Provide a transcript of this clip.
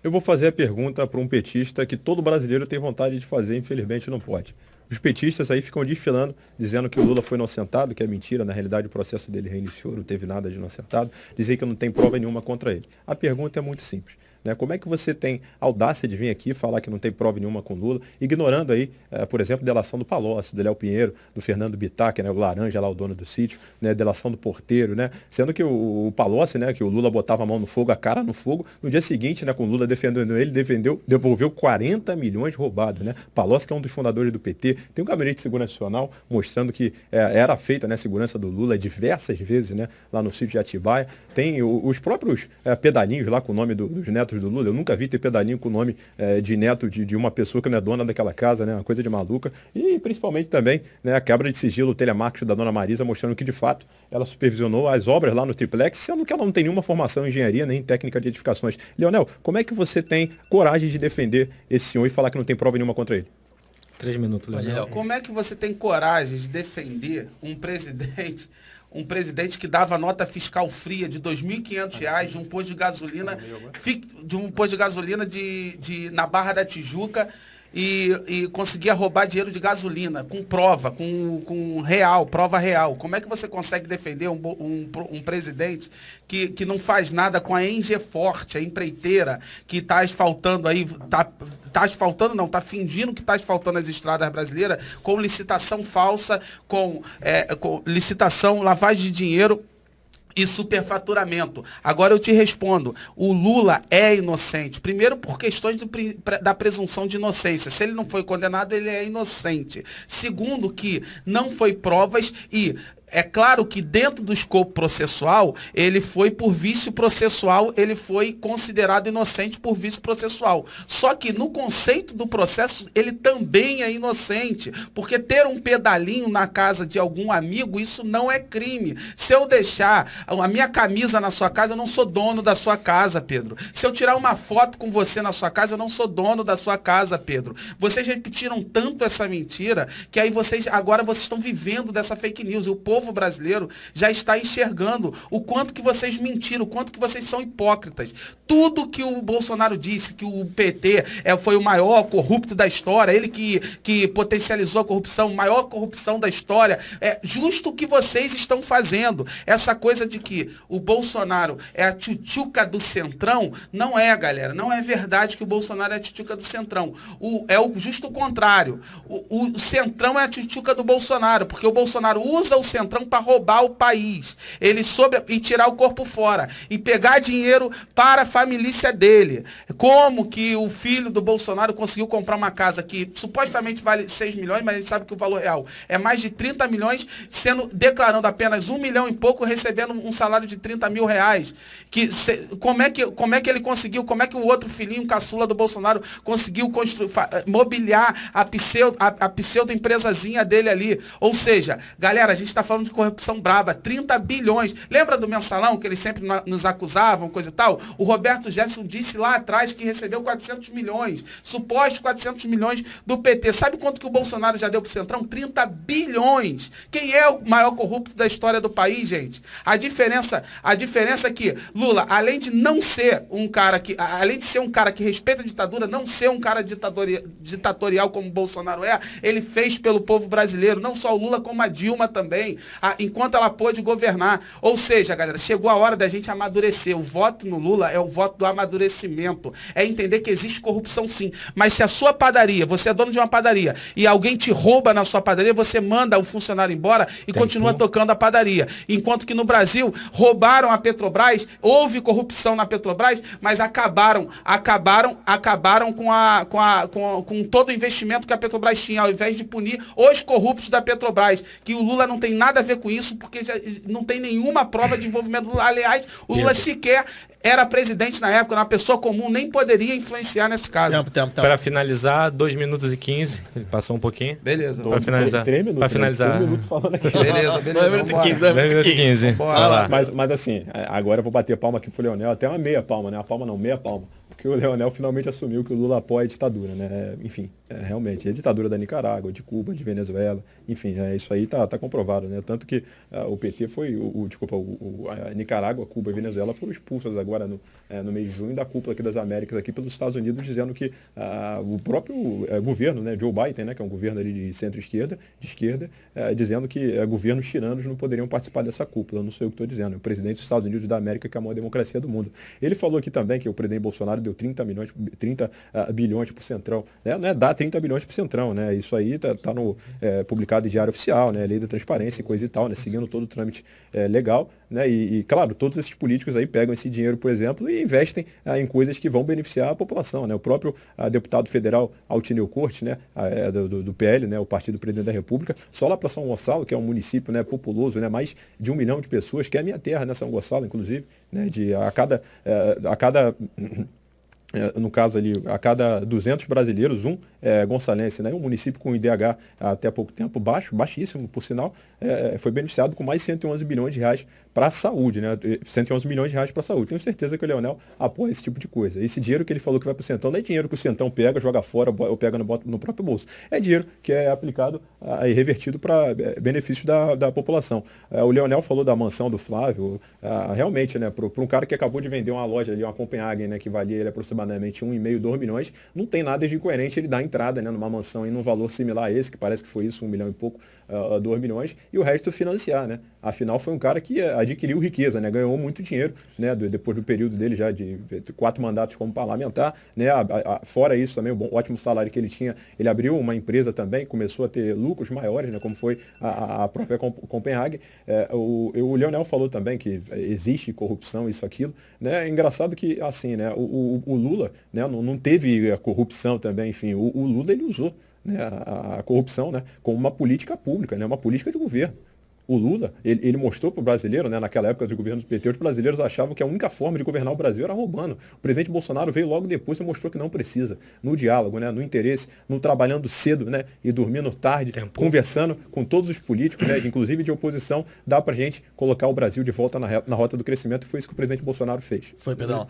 Eu vou fazer a pergunta para um petista que todo brasileiro tem vontade de fazer, infelizmente não pode. Os petistas aí ficam desfilando, dizendo que o Lula foi inocentado, que é mentira, na realidade o processo dele reiniciou, não teve nada de inocentado, dizer que não tem prova nenhuma contra ele. A pergunta é muito simples. Né? Como é que você tem audácia de vir aqui falar que não tem prova nenhuma com Lula, ignorando aí, por exemplo, delação do Palocci, do Léo Pinheiro, do Fernando Bittar, né, o laranja lá, o dono do sítio, né, delação do porteiro, né? Sendo que o Palocci, né, que o Lula botava a mão no fogo, a cara no fogo, no dia seguinte, né, com o Lula defendendo ele, devolveu 40 milhões roubados, né? Palocci, que é um dos fundadores do PT, tem um gabinete de segurança nacional mostrando que era feita, né, a segurança do Lula diversas vezes, né, lá no sítio de Atibaia. Tem os próprios pedalinhos lá com o nome dos netos do Lula. Eu nunca vi ter pedalinho com o nome de neto de uma pessoa que não é dona daquela casa, né? Uma coisa de maluca. E principalmente também, né, a quebra de sigilo, o telemarketing da dona Marisa, mostrando que de fato ela supervisionou as obras lá no Triplex, sendo que ela não tem nenhuma formação em engenharia nem em técnica de edificações. Leonel, como é que você tem coragem de defender esse senhor e falar que não tem prova nenhuma contra ele? 3 minutos, Leonel. Como é que você tem coragem de defender um presidente que dava nota fiscal fria de R$ 2.500 de um posto de gasolina, na Barra da Tijuca e conseguia roubar dinheiro de gasolina com prova, com real, prova real? Como é que você consegue defender um presidente que não faz nada com a Engeforte, a empreiteira, que está asfaltando aí, está asfaltando não, está fingindo que está asfaltando as estradas brasileiras com licitação falsa, com licitação, lavagem de dinheiro e superfaturamento. Agora eu te respondo, o Lula é inocente. Primeiro por questões da presunção de inocência. Se ele não foi condenado, ele é inocente. Segundo que não foi provas e é claro que dentro do escopo processual, ele foi por vício processual, ele foi considerado inocente por vício processual. Só que no conceito do processo, ele também é inocente, porque ter um pedalinho na casa de algum amigo, isso não é crime. Se eu deixar a minha camisa na sua casa, eu não sou dono da sua casa, Pedro. Se eu tirar uma foto com você na sua casa, eu não sou dono da sua casa, Pedro. Vocês repetiram tanto essa mentira, que aí agora vocês estão vivendo dessa fake news, e o povo brasileiro já está enxergando o quanto que vocês mentiram, o quanto que vocês são hipócritas. Tudo que o Bolsonaro disse, que o PT foi o maior corrupto da história, ele que potencializou a corrupção, maior corrupção da história, é justo o que vocês estão fazendo. Essa coisa de que o Bolsonaro é a tchutchuca do Centrão, não é, galera. Não é verdade que o Bolsonaro é a tchutchuca do Centrão. É o justo contrário. O Centrão é a tchutchuca do Bolsonaro, porque o Bolsonaro usa o Centrão para roubar o país. E tirar o corpo fora. E pegar dinheiro para a família dele. Como que o filho do Bolsonaro conseguiu comprar uma casa que supostamente vale 6 milhões, mas a gente sabe que o valor real é mais de 30 milhões, declarando apenas 1 milhão e pouco, recebendo um salário de 30 mil reais. Como é que ele conseguiu, como é que o outro filhinho caçula do Bolsonaro conseguiu mobiliar a pseudo empresazinha dele ali? Ou seja, galera, a gente está falando de corrupção braba, 30 bilhões. Lembra do mensalão que eles sempre nos acusavam, coisa e tal? O Roberto Jefferson disse lá atrás que recebeu 400 milhões, supostos 400 milhões do PT. Sabe quanto que o Bolsonaro já deu pro Centrão? 30 bilhões. Quem é o maior corrupto da história do país, gente? A diferença é que Lula, além de ser um cara que respeita a ditadura, não ser um cara ditatorial como o Bolsonaro ele fez pelo povo brasileiro, não só o Lula como a Dilma também, enquanto ela pôde governar. Ou seja, galera, chegou a hora da gente amadurecer. O voto no Lula é o voto do amadurecimento. É entender que existe corrupção sim. Mas se a sua padaria, você é dono de uma padaria, e alguém te rouba na sua padaria, você manda o funcionário embora e continua tocando a padaria. Enquanto que no Brasil, roubaram a Petrobras, houve corrupção na Petrobras, mas acabaram com todo o investimento que a Petrobras tinha, ao invés de punir os corruptos da Petrobras, que o Lula não tem nada a ver com isso, porque já não tem nenhuma prova de envolvimento do Lula. Aliás, o Lula sequer era presidente na época, uma pessoa comum, nem poderia influenciar nesse caso. Tempo. Para finalizar, 2 minutos e 15. Ele passou um pouquinho. Beleza. Para finalizar. 3 minutos. Para finalizar. 3 minutos falando aqui. Beleza. 2 minutos e 15. Vai lá. Mas assim, agora eu vou bater palma aqui pro Leonel, até uma meia palma, né? Uma palma não, meia palma. Porque o Leonel finalmente assumiu que o Lula apoia a ditadura, né? Enfim, Realmente, a ditadura da Nicarágua, de Cuba, de Venezuela, enfim, isso aí tá comprovado, né? Tanto que o PT foi, a Nicarágua, Cuba e Venezuela foram expulsas agora no mês de junho da cúpula aqui das Américas, aqui pelos Estados Unidos, dizendo que o próprio governo, né, Joe Biden, né, que é um governo ali de centro-esquerda, dizendo que governos tiranos não poderiam participar dessa cúpula. Não sei o que estou dizendo, é o presidente dos Estados Unidos da América, que é a maior democracia do mundo. Ele falou aqui também que o presidente Bolsonaro deu 30 bilhões para o Centrão, né? Não é dar 30 bilhões para o Centrão, né? Isso aí tá publicado em Diário Oficial, né? Lei da Transparência e coisa e tal, né? Seguindo todo o trâmite legal, né? E, claro, todos esses políticos aí pegam esse dinheiro, por exemplo, e investem em coisas que vão beneficiar a população, né? O próprio deputado federal Altineu Cortes, né? Do PL, né? O Partido Presidente da República, só lá para São Gonçalo, que é um município, né, populoso, né? Mais de 1 milhão de pessoas, que é a minha terra, né? São Gonçalo, inclusive, né? No caso ali, a cada 200 brasileiros, um gonçalense, né? Um município com IDH até há pouco tempo baixíssimo, por sinal, foi beneficiado com mais 111 bilhões de reais para a saúde, né? 111 milhões de reais para a saúde. Tenho certeza que o Leonel apoia esse tipo de coisa. Esse dinheiro que ele falou que vai para o Centrão não é dinheiro que o Centrão pega, joga fora ou pega no próprio bolso. É dinheiro que é aplicado e revertido para benefício da população. O Leonel falou da mansão do Flávio, realmente, né? Para um cara que acabou de vender uma loja ali, uma Copenhagen, né? Que valia ele aproximadamente 1,5, 2 milhões, não tem nada de incoerente ele dar entrada, né, numa mansão em um valor similar a esse, que parece que foi isso, 1 milhão e pouco, 2 milhões, e o resto financiar, né? Afinal, foi um cara que adquiriu riqueza, né? Ganhou muito dinheiro, né? Depois do período dele já de 4 mandatos como parlamentar, né? Fora isso também, o ótimo salário que ele tinha, ele abriu uma empresa também, começou a ter lucros maiores, né? Como foi a própria Copenhagen. O Leonel falou também que existe corrupção, isso, aquilo, né? É engraçado que, assim, né? O Lula, né? Não teve a corrupção também, enfim, o Lula, ele usou, né, a corrupção, né, como uma política pública, né, uma política de governo. O Lula, ele mostrou para o brasileiro, né, naquela época do governo do PT, os brasileiros achavam que a única forma de governar o Brasil era roubando. O presidente Bolsonaro veio logo depois e mostrou que não precisa. No diálogo, né, no interesse, no trabalhando cedo, né, e dormindo tarde, conversando com todos os políticos, né, inclusive de oposição, dá para gente colocar o Brasil de volta na rota do crescimento, e foi isso que o presidente Bolsonaro fez. Foi, Pedro.